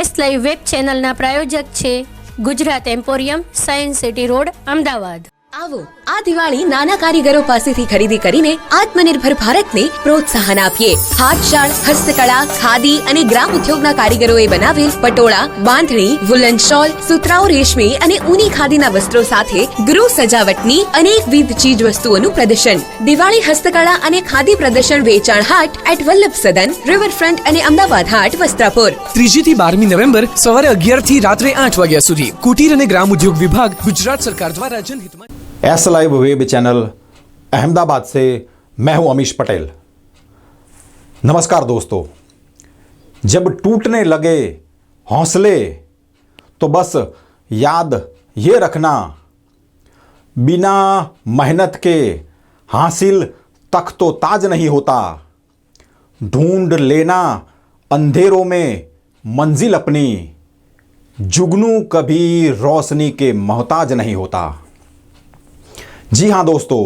S live web ચેનલના પ્રાયોજક છે Gujarat emporium, science city road, Ahmedabad. આવો આ દિવાળી નાના કારીગરો પાસેથી ખરીદી કરીને આત્મનિર્ભર ભારતને પ્રોત્સાહન આપીએ। હાથશાળ, હસ્તકળા, ખાદી અને ગ્રામ ઉદ્યોગના કારીગરોએ બનાવેલ પટોળા, બાંધણી, વુલન શોલ, સુતરાઉ રેશમી અને ઊની ખાદીના વસ્ત્રો સાથે ગૃહ સજાવટની અનેકવિધ ચીજ વસ્તુઓનું પ્રદર્શન। દિવાળી હસ્તકળા અને ખાદી પ્રદર્શન વેચાણ હાટ એટ વલ્લભ સદન, રિવરફ્રન્ટ અને અમદાવાદ હાટ, વસ્ત્રાપુર। 3 થી 12 નવેમ્બર સવારે 11 થી રાત્રે 8 વાગ્યા સુધી। કુટીર અને ગ્રામ ઉદ્યોગ વિભાગ, ગુજરાત सरकार द्वारा जनहित में। S live web channel Ahmedabad से मैं हूं अमीश पटेल। नमस्कार दोस्तों। जब टूटने लगे हौसले तो बस याद ये रखना, बिना मेहनत के हासिल तक तो ताज नहीं होता। ढूंढ लेना अंधेरों में मंजिल अपनी, जुगनू कभी रोशनी के मोहताज नहीं होता। जी हाँ दोस्तों,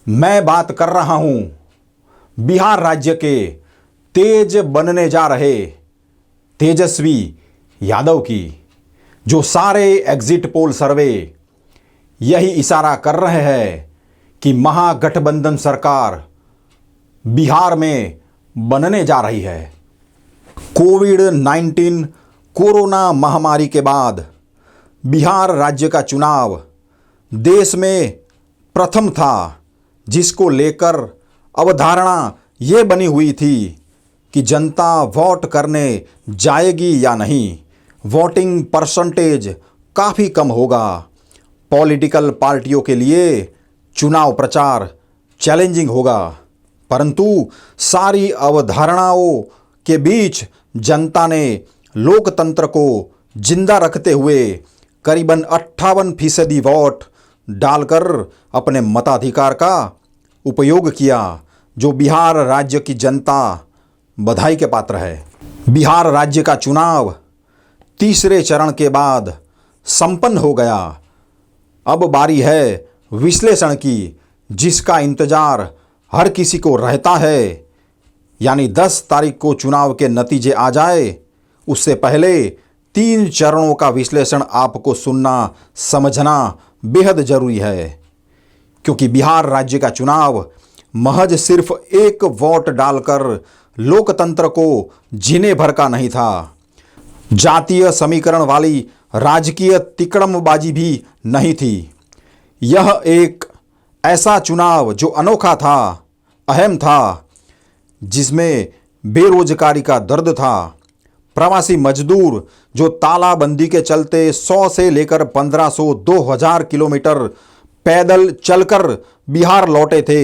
मैं बात कर रहा हूँ बिहार राज्य के तेज बनने जा रहे तेजस्वी यादव की, जो सारे एग्जिट पोल सर्वे यही इशारा कर रहे हैं कि महागठबंधन सरकार बिहार में बनने जा रही है। कोविड-19 कोरोना महामारी के बाद बिहार राज्य का चुनाव देश में प्रथम था, जिसको लेकर अवधारणा ये बनी हुई थी कि जनता वोट करने जाएगी या नहीं। वोटिंग परसेंटेज काफ़ी कम होगा। पॉलिटिकल पार्टियों के लिए चुनाव प्रचार चैलेंजिंग होगा, परंतु सारी अवधारणाओं के बीच जनता ने लोकतंत्र को जिंदा रखते हुए करीबन 58% वोट डालकर अपने मताधिकार का उपयोग किया, जो बिहार राज्य की जनता बधाई के पात्र है। बिहार राज्य का चुनाव तीसरे चरण के बाद संपन्न हो गया। अब बारी है विश्लेषण की, जिसका इंतजार हर किसी को रहता है। यानी 10 तारीख को चुनाव के नतीजे आ जाए, उससे पहले 3 चरणों का विश्लेषण आपको सुनना, समझना बेहद जरूरी है, क्योंकि बिहार राज्य का चुनाव महज सिर्फ एक वोट डालकर लोकतंत्र को जीने भर का नहीं था। जातीय समीकरण वाली राजकीय तिकड़मबाजी भी नहीं थी। यह एक ऐसा चुनाव जो अनोखा था, अहम था, जिसमें बेरोजगारी का दर्द था। प्रवासी मजदूर जो तालाबंदी के चलते 100 से लेकर 1500 2000 किलोमीटर पैदल चलकर बिहार लौटे थे,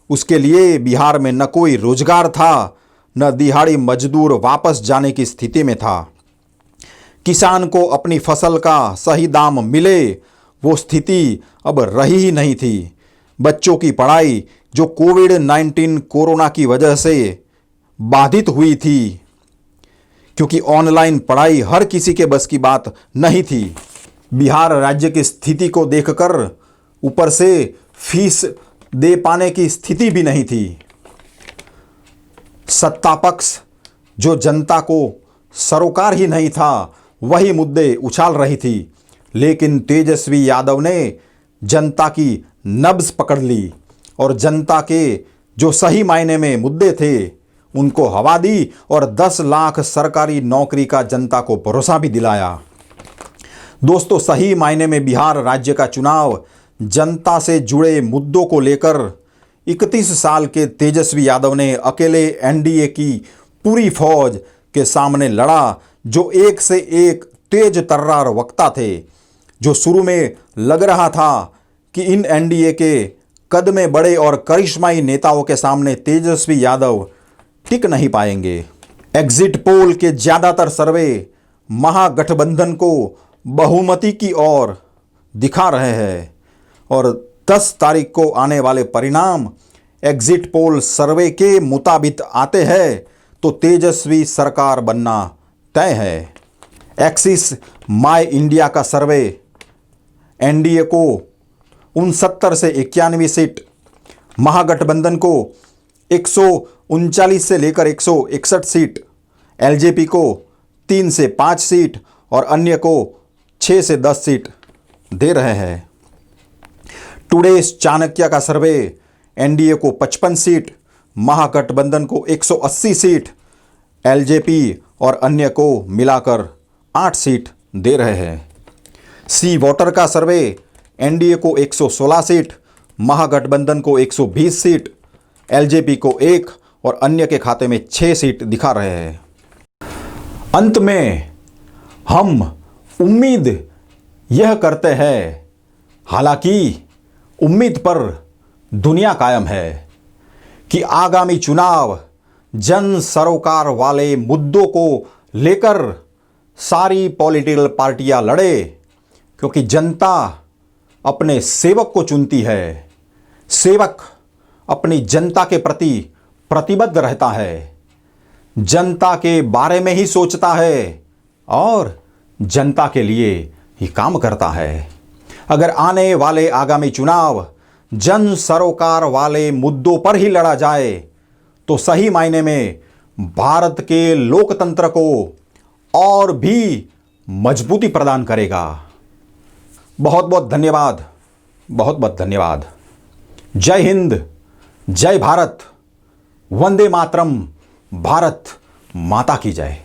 उसके लिए बिहार में न कोई रोजगार था, न दिहाड़ी मजदूर वापस जाने की स्थिति में था। किसान को अपनी फसल का सही दाम मिले, वो स्थिति अब रही ही नहीं थी। बच्चों की पढ़ाई जो कोविड-19 कोरोना की वजह से बाधित हुई थी, क्योंकि ऑनलाइन पढ़ाई हर किसी के बस की बात नहीं थी। बिहार राज्य की स्थिति को देखकर ऊपर से फीस दे पाने की स्थिति भी नहीं थी। सत्ता पक्ष जो जनता को सरोकार ही नहीं था, वही मुद्दे उछाल रही थी। लेकिन तेजस्वी यादव ने जनता की नब्ज पकड़ ली और जनता के जो सही मायने में मुद्दे थे उनको हवा दी और 10 लाख सरकारी नौकरी का जनता को भरोसा भी दिलाया। दोस्तों, सही मायने में बिहार राज्य का चुनाव जनता से जुड़े मुद्दों को लेकर 31 साल के तेजस्वी यादव ने अकेले एनडीए की पूरी फौज के सामने लड़ा, जो एक से एक तेज तर्रार वक्ता थे। जो शुरू में लग रहा था कि इन एनडीए के कद में बड़े और करिश्माई नेताओं के सामने तेजस्वी यादव टिक नहीं पाएंगे। एग्जिट पोल के ज़्यादातर सर्वे महागठबंधन को बहुमति की ओर दिखा रहे हैं और 10 तारीख को आने वाले परिणाम एग्जिट पोल सर्वे के मुताबिक आते हैं तो तेजस्वी सरकार बनना तय है। एक्सिस माय इंडिया का सर्वे एनडीए को 69 से 91 सीट, महागठबंधन को 139 से लेकर 161 सीट, एलजेपी को 3 से 5 सीट और अन्य को 6 से 10 सीट दे रहे हैं। टुडेस चाणक्य का सर्वे एनडीए को 55 सीट, महागठबंधन को 180 सीट, एलजेपी और अन्य को मिलाकर 8 सीट दे रहे हैं। सी वोटर का सर्वे एनडीए को 116 सीट, महागठबंधन को 120 सीट, एलजेपी को 1 और अन्य के खाते में 6 सीट दिखा रहे हैं। अंत में हम उम्मीद यह करते हैं, हालांकि उम्मीद पर दुनिया कायम है, कि आगामी चुनाव जन सरोकार वाले मुद्दों को लेकर सारी पॉलिटिकल पार्टियां लड़े, क्योंकि जनता अपने सेवक को चुनती है। सेवक अपनी जनता के प्रति प्रतिबद्ध रहता है, जनता के बारे में ही सोचता है और जनता के लिए ही काम करता है। अगर आने वाले आगामी चुनाव जन सरोकार वाले मुद्दों पर ही लड़ा जाए तो सही मायने में भारत के लोकतंत्र को और भी मजबूती प्रदान करेगा। बहुत बहुत धन्यवाद, बहुत बहुत धन्यवाद। जय हिंद, जय भारत, वंदे मातरम, भारत माता की जय।